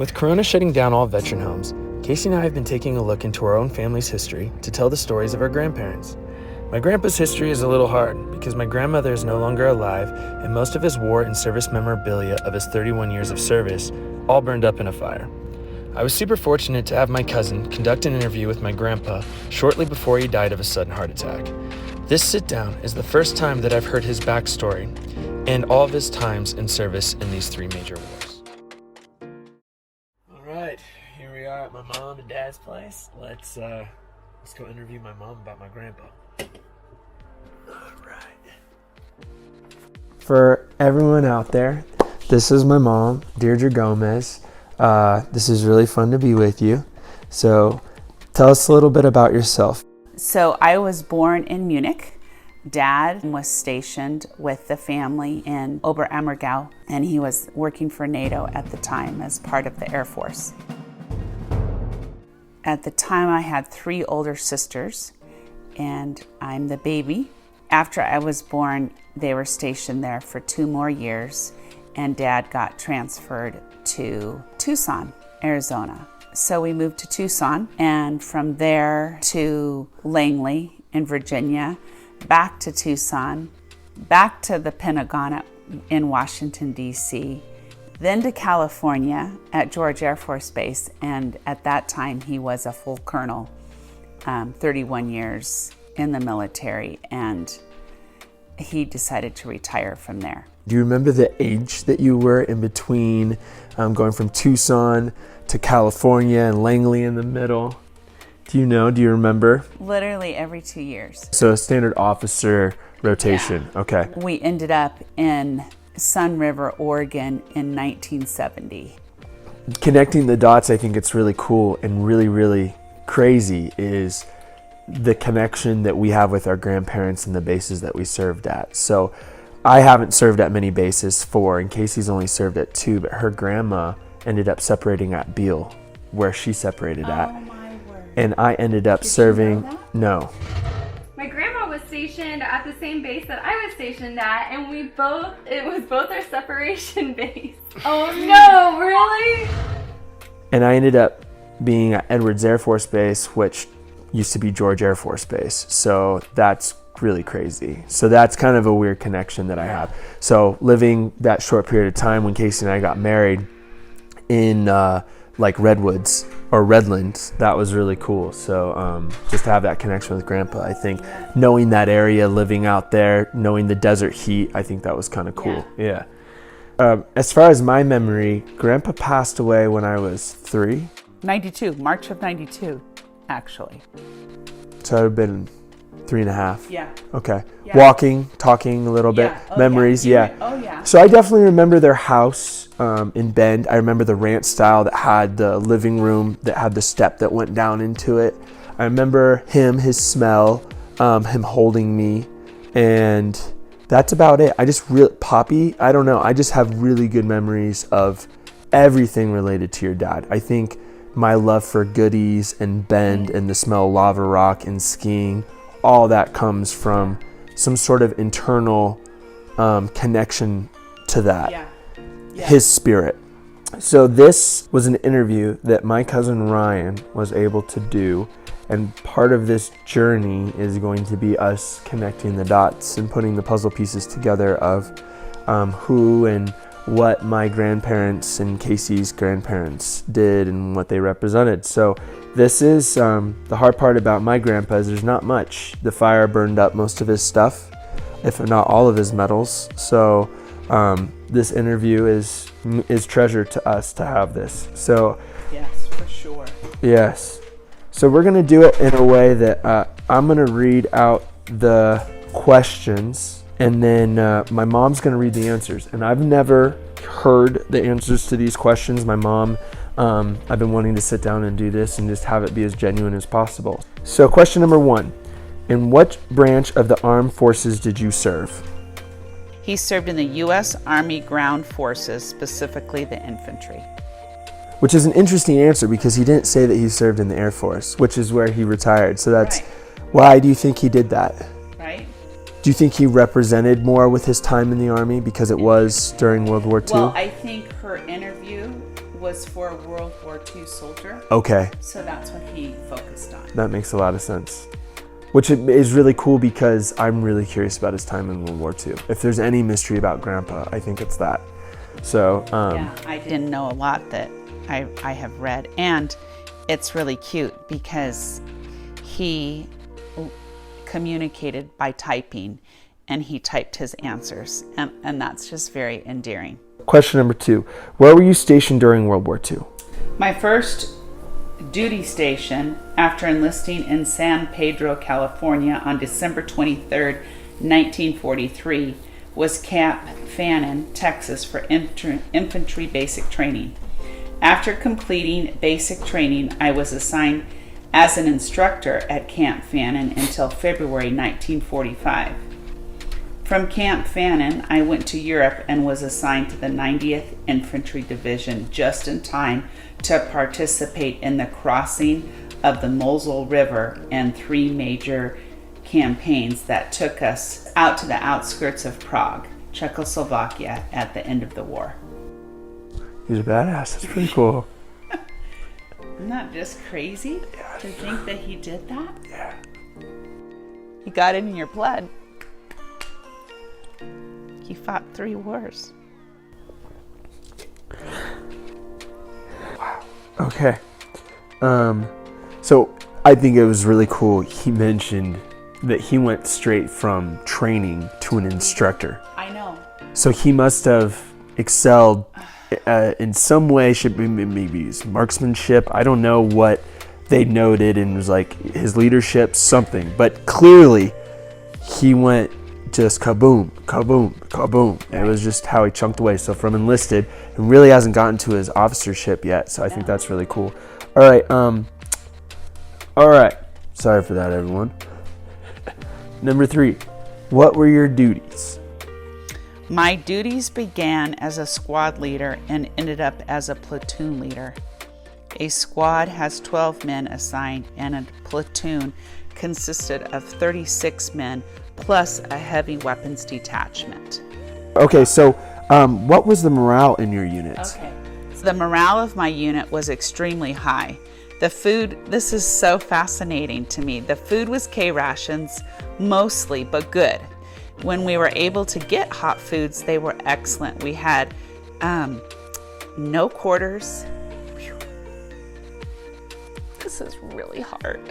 With Corona shutting down all veteran homes, Casey and I have been taking a look into our own family's history to tell the stories of our grandparents. My grandpa's history is a little hard because my grandmother is no longer alive and most of his war and service memorabilia of his 31 years of service all burned up in a fire. I was super fortunate to have my cousin conduct an interview with my grandpa shortly before he died of a sudden heart attack. This sit-down is the first time that I've heard his backstory and all of his times in service in these three major wars. All right, here we are at my mom and dad's place. Let's go interview my mom about my grandpa. All right. For everyone out there, this is my mom, Deirdre Gomez. This is really fun to be with you. So tell us a little bit about yourself. So I was born in Munich. Dad was stationed with the family in Oberammergau, and he was working for NATO at the time as part of the Air Force. At the time, I had 3 older sisters, and I'm the baby. After I was born, they were stationed there for 2 more years, and Dad got transferred to Tucson, Arizona. So we moved to Tucson, and from there to Langley in Virginia, back to Tucson, back to the Pentagon in Washington, D.C., then to California at George Air Force Base, and at that time he was a full colonel, 31 years in the military, and he decided to retire from there. Do you remember the age that you were in between going from Tucson to California and Langley in the middle? Do you remember? Literally every 2 years. So a standard officer rotation, yeah. Okay. We ended up in Sun River, Oregon in 1970. Connecting the dots, I think it's really cool and really, really crazy is the connection that we have with our grandparents and the bases that we served at. So I haven't served at many bases, 4, and Casey's only served at 2, but her grandma ended up separating at Beale, where she separated at. My word. And I ended up serving, you know that? No. My grandma was stationed at the same base that I was stationed at, and it was both our separation base. Oh no, really? And I ended up being at Edwards Air Force Base, which used to be George Air Force Base. So that's really crazy. So that's kind of a weird connection that I have. So living that short period of time when Casey and I got married in like Redwoods or Redlands, that was really cool. So just to have that connection with Grandpa, I think knowing that area, living out there, knowing the desert heat, I think that was kind of cool. Yeah. As far as my memory, Grandpa passed away when I was 3. 92, March of 92, actually. So I've been 3.5. Yeah. Okay. Yeah. Walking, talking a little bit, Oh, memories, yeah. Oh yeah. So I definitely remember their house in Bend. I remember the ranch style that had the living room that had the step that went down into it. I remember his smell, him holding me, and that's about it. I just Poppy, I don't know. I just have really good memories of everything related to your dad. I think my love for goodies and Bend and the smell of lava rock and skiing, all that comes from some sort of internal connection to that. Yeah. His spirit. So this was an interview that my cousin Ryan was able to do, and part of this journey is going to be us connecting the dots and putting the puzzle pieces together of who and what my grandparents and Casey's grandparents did and what they represented. So this is the hard part about my grandpa is there's not much. The fire burned up most of his stuff, if not all of his medals. So this interview is treasure to us to have this. So Yes, for sure. yes. So we're gonna do it in a way that I'm gonna read out the questions, and then my mom's gonna read the answers. And I've never heard the answers to these questions. My mom, I've been wanting to sit down and do this and just have it be as genuine as possible. So question number 1, in what branch of the armed forces did you serve? He served in the U.S. Army Ground Forces, specifically the infantry. Which is an interesting answer because he didn't say that he served in the Air Force, which is where he retired. So that's why do you think he did that? Right. Do you think he represented more with his time in the Army because it was during World War II? Well, I think her interview was was for a World War II soldier. Okay, So that's what he focused on. that makes a lot of sense. Which is really cool because I'm really curious about his time in World War II. If there's any mystery about Grandpa, I think it's that. So, Yeah, I didn't know a lot that I have read. And it's really cute because he communicated by typing, and he typed his answers. And that's just very endearing. question number 2. Where were you stationed during World War II? My first duty station after enlisting in San Pedro, California on December 23rd, 1943 was Camp Fannin, Texas for infantry basic training. After completing basic training, I was assigned as an instructor at Camp Fannin until February 1945. From Camp Fannin, I went to Europe and was assigned to the 90th Infantry Division just in time to participate in the crossing of the Mosel River and 3 major campaigns that took us out to the outskirts of Prague, Czechoslovakia, at the end of the war. He's a badass. That's pretty cool. Isn't that just crazy to think that he did that? Yeah. He got it in your blood. He fought 3 wars. Okay. So I think it was really cool. He mentioned that he went straight from training to an instructor. I know. So he must have excelled in some way, maybe his marksmanship. I don't know what they noted and was like his leadership, something. But clearly he went just kaboom, kaboom, kaboom. And it was just how he chunked away. So from enlisted, and really hasn't gotten to his officership yet. So I think that's really cool. All right. Sorry for that, everyone. Number 3, what were your duties? My duties began as a squad leader and ended up as a platoon leader. A squad has 12 men assigned, and a platoon consisted of 36 men plus a heavy weapons detachment. Okay, so what was the morale in your unit? Okay. So the morale of my unit was extremely high. The food, this is so fascinating to me. The food was K rations, mostly, but good. When we were able to get hot foods, they were excellent. We had no quarters. Whew. This is really hard.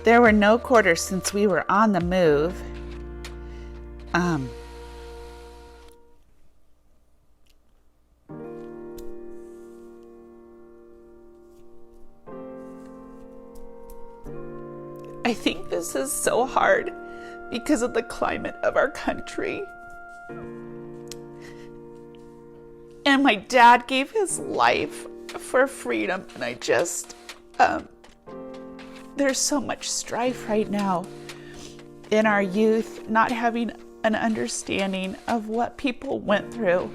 There were no quarters since we were on the move. I think this is so hard because of the climate of our country. And my dad gave his life for freedom, and I just, there's so much strife right now in our youth, not having an understanding of what people went through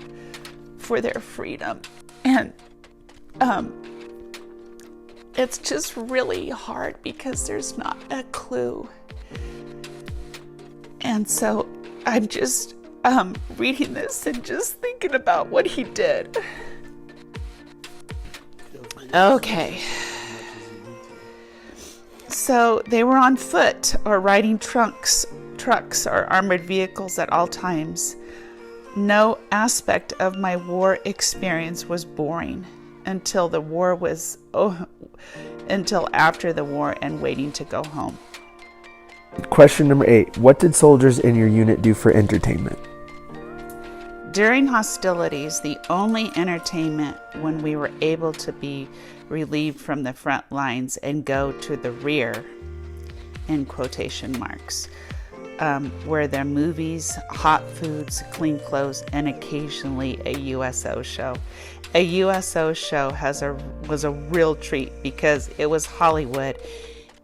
for their freedom. And it's just really hard because there's not a clue. And so I'm just reading this and just thinking about what he did. Okay. So they were on foot or riding trucks or armored vehicles at all times. No aspect of my war experience was boring until after the war and waiting to go home. Question number 8. What did soldiers in your unit do for entertainment? During hostilities, the only entertainment when we were able to be relieved from the front lines and go to the rear, in quotation marks, were their movies, hot foods, clean clothes, and occasionally a USO show. A USO show was a real treat because it was Hollywood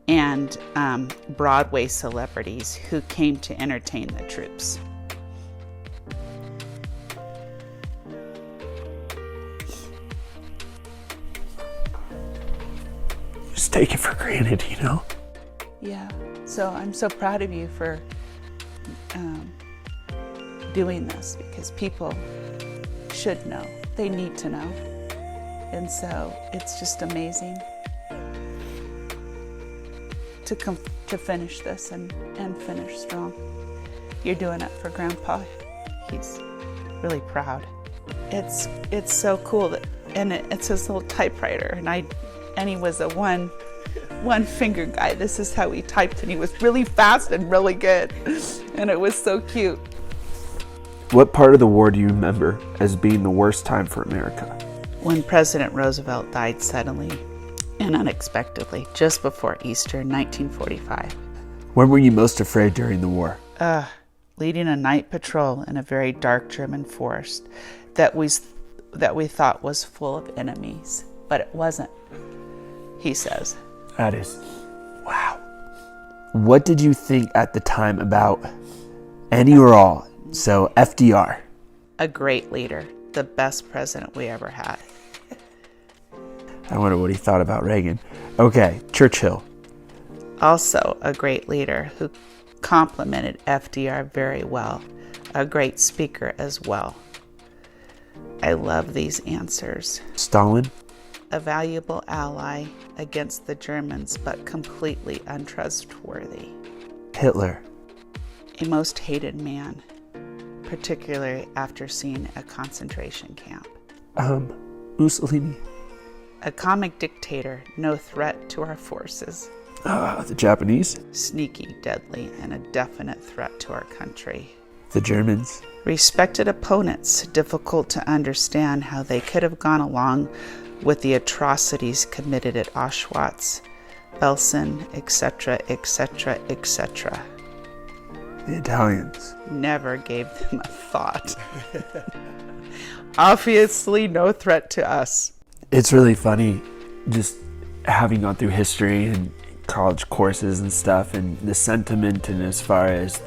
and Broadway celebrities who came to entertain the troops. Just take it for granted, you know? Yeah. So I'm so proud of you for doing this, because people should know. They need to know. And so it's just amazing to finish this and finish strong. You're doing it for Grandpa. He's really proud. It's so cool that, and it's his little typewriter, and he was a one finger guy. This is how he typed, and he was really fast and really good, and it was so cute. What part of the war do you remember as being the worst time for America? When President Roosevelt died suddenly and unexpectedly, just before Easter 1945. When were you most afraid during the war? Leading a night patrol in a very dark German forest that we thought was full of enemies, but it wasn't, he says. That is, wow. What did you think at the time about any or all? So FDR. A great leader, the best president we ever had. I wonder what he thought about Reagan. Okay, Churchill. Also a great leader who complimented FDR very well. A great speaker as well. I love these answers. Stalin. A valuable ally against the Germans, but completely untrustworthy. Hitler. A most hated man, particularly after seeing a concentration camp. Mussolini. A comic dictator, no threat to our forces. The Japanese. Sneaky, deadly, and a definite threat to our country. The Germans. Respected opponents, difficult to understand how they could have gone along with the atrocities committed at Auschwitz, Belsen, etc., etc., etc. The Italians. Never gave them a thought. Obviously no threat to us. It's really funny just having gone through history and college courses and stuff, and the sentiment, and as far as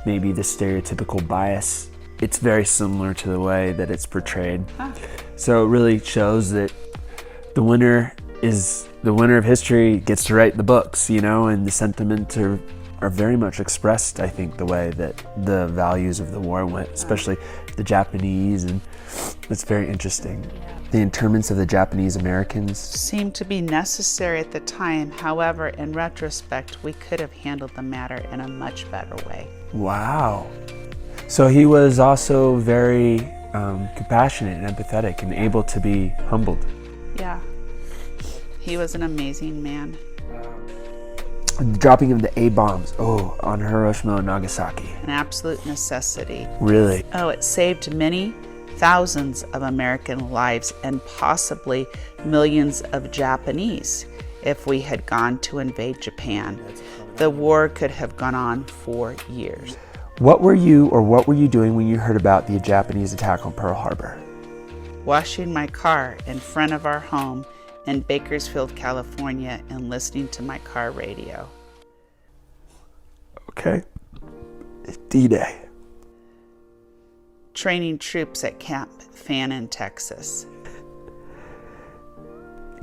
maybe the stereotypical bias, it's very similar to the way that it's portrayed. So it really shows that the winner of history gets to write the books, and the sentiments are very much expressed, I think, the way that the values of the war went, especially the Japanese, and it's very interesting. The internments of the Japanese Americans seemed to be necessary at the time. However, in retrospect, we could have handled the matter in a much better way. Wow. So he was also very compassionate and empathetic and able to be humbled. Yeah. He was an amazing man. The dropping of the A-bombs, on Hiroshima and Nagasaki. An absolute necessity. Really? It saved many thousands of American lives and possibly millions of Japanese if we had gone to invade Japan. The war could have gone on for years. What were you doing when you heard about the Japanese attack on Pearl Harbor? Washing my car in front of our home in Bakersfield, California, and listening to my car radio. Okay. D-Day. Training troops at Camp Fannin, Texas.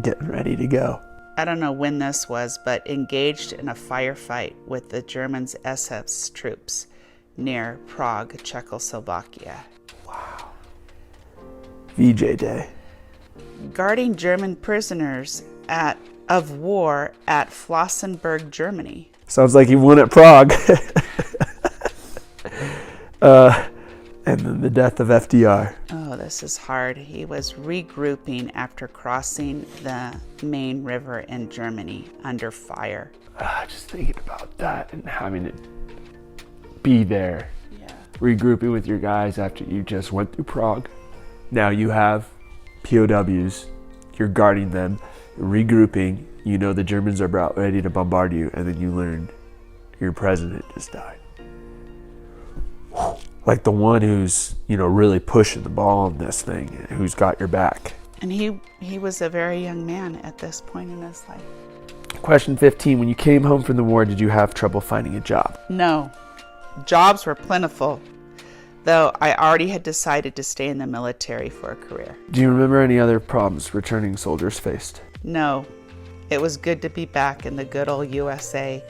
Getting ready to go. I don't know when this was, but engaged in a firefight with the Germans' SS troops near Prague, Czechoslovakia. Wow. VJ Day. Guarding German prisoners of war at Flossenburg, Germany. Sounds like you won at Prague. And then the death of FDR. Oh, this is hard. He was regrouping after crossing the Main River in Germany under fire. Just thinking about that and having to be there. Yeah. Regrouping with your guys after you just went through Prague. Now you have POWs. You're guarding them, regrouping. You know the Germans are about ready to bombard you, and then you learn your president just died. Like the one who's, really pushing the ball on this thing, who's got your back. And he was a very young man at this point in his life. Question 15, when you came home from the war, did you have trouble finding a job? No. Jobs were plentiful, though I already had decided to stay in the military for a career. Do you remember any other problems returning soldiers faced? No. It was good to be back in the good old USA.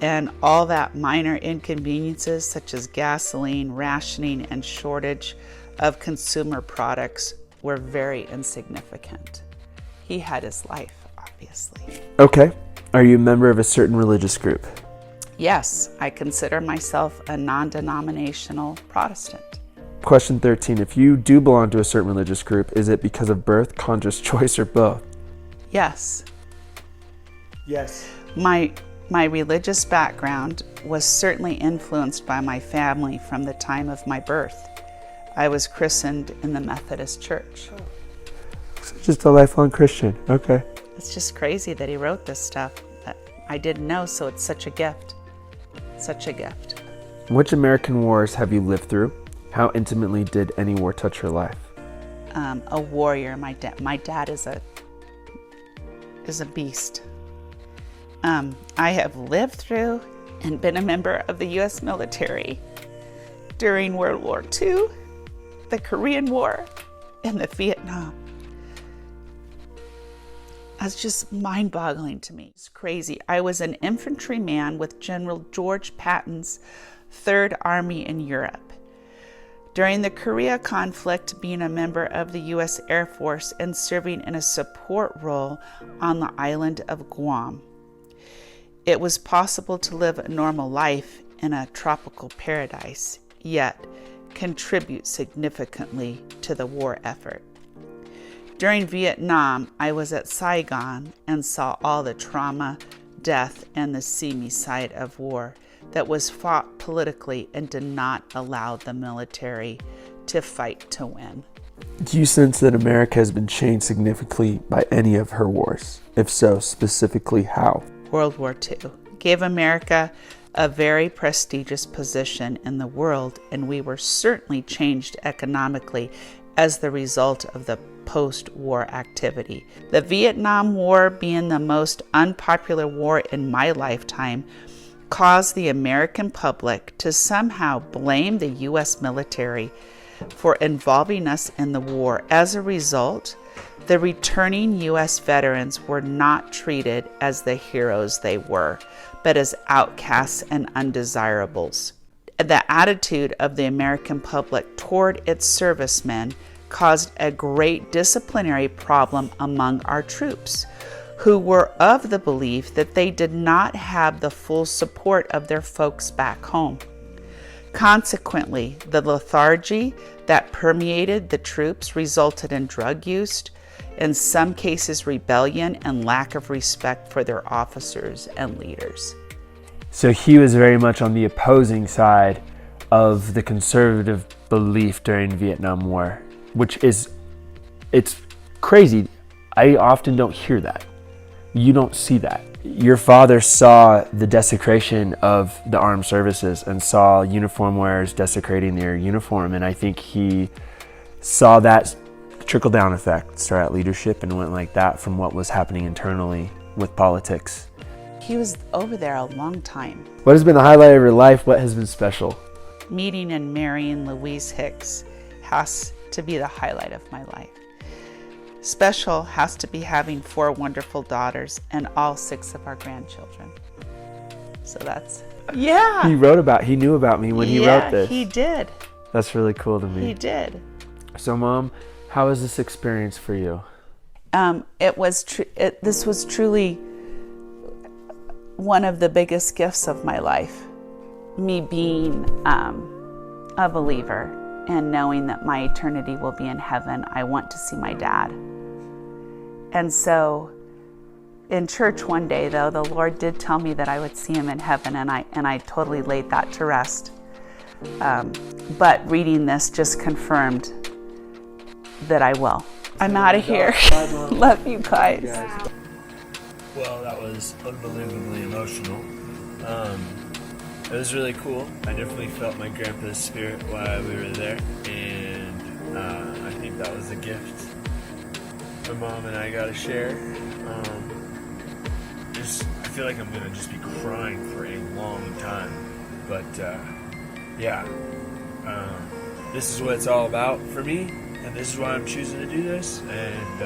And all that minor inconveniences such as gasoline, rationing, and shortage of consumer products were very insignificant. He had his life, obviously. Okay. Are you a member of a certain religious group? Yes, I consider myself a non-denominational Protestant. Question 13. If you do belong to a certain religious group, is it because of birth, conscious choice, or both? Yes. Yes. My religious background was certainly influenced by my family from the time of my birth. I was christened in the Methodist Church. So just a lifelong Christian. Okay. It's just crazy that he wrote this stuff that I didn't know, so it's such a gift. Such a gift. Which American wars have you lived through? How intimately did any war touch your life? A warrior. My dad is a beast. I have lived through and been a member of the U.S. military during World War II, the Korean War, and the Vietnam. That's just mind-boggling to me. It's crazy. I was an infantryman with General George Patton's 3rd Army in Europe. During the Korea conflict, being a member of the U.S. Air Force and serving in a support role on the island of Guam. It was possible to live a normal life in a tropical paradise, yet contribute significantly to the war effort. During Vietnam, I was at Saigon and saw all the trauma, death, and the seamy side of war that was fought politically and did not allow the military to fight to win. Do you sense that America has been changed significantly by any of her wars? If so, specifically how? World War II gave America a very prestigious position in the world, and we were certainly changed economically as the result of the post-war activity. The Vietnam War, being the most unpopular war in my lifetime, caused the American public to somehow blame the U.S. military for involving us in the war. As a result, the returning U.S. veterans were not treated as the heroes they were, but as outcasts and undesirables. The attitude of the American public toward its servicemen caused a great disciplinary problem among our troops, who were of the belief that they did not have the full support of their folks back home. Consequently, the lethargy that permeated the troops resulted in drug use, in some cases rebellion, and lack of respect for their officers and leaders. So he was very much on the opposing side of the conservative belief during Vietnam War, which is, it's crazy. I often don't hear that. You don't see that. Your father saw the desecration of the armed services and saw uniform wearers desecrating their uniform, and I think he saw that trickle-down effect start at leadership and went like that from what was happening internally with politics. He was over there a long time. What has been the highlight of your life? What has been special? Meeting and marrying Louise Hicks has to be the highlight of my life. Special has to be having 4 wonderful daughters and all 6 of our grandchildren. So that's, yeah. He knew about me when he wrote this. Yeah, he did. That's really cool to me. He did. So Mom, how was this experience for you? This was truly one of the biggest gifts of my life. Me being a believer and knowing that my eternity will be in heaven. I want to see my dad. And so in church one day, though, the Lord did tell me that I would see him in heaven, and I totally laid that to rest. But reading this just confirmed that I will. I'm out of here. Love you guys. Well, that was unbelievably emotional. It was really cool. I definitely felt my grandpa's spirit while we were there, and I think that was a gift my mom and I got to share. I feel like I'm gonna just be crying for a long time, but this is what it's all about for me, and this is why I'm choosing to do this. And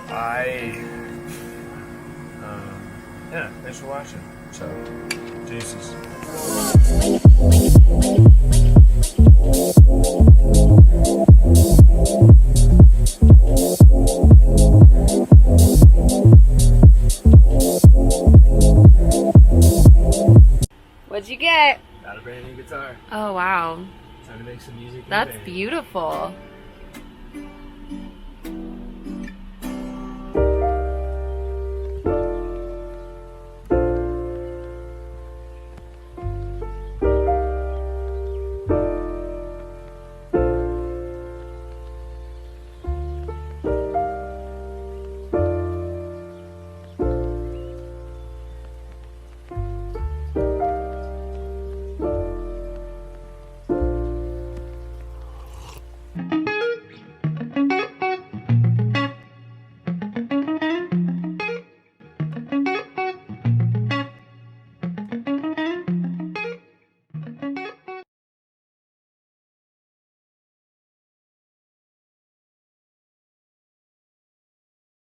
I Yeah, thanks for watching. So, deuces. What'd you get? Got a brand new guitar. Oh wow, Trying to make some music. that's beautiful.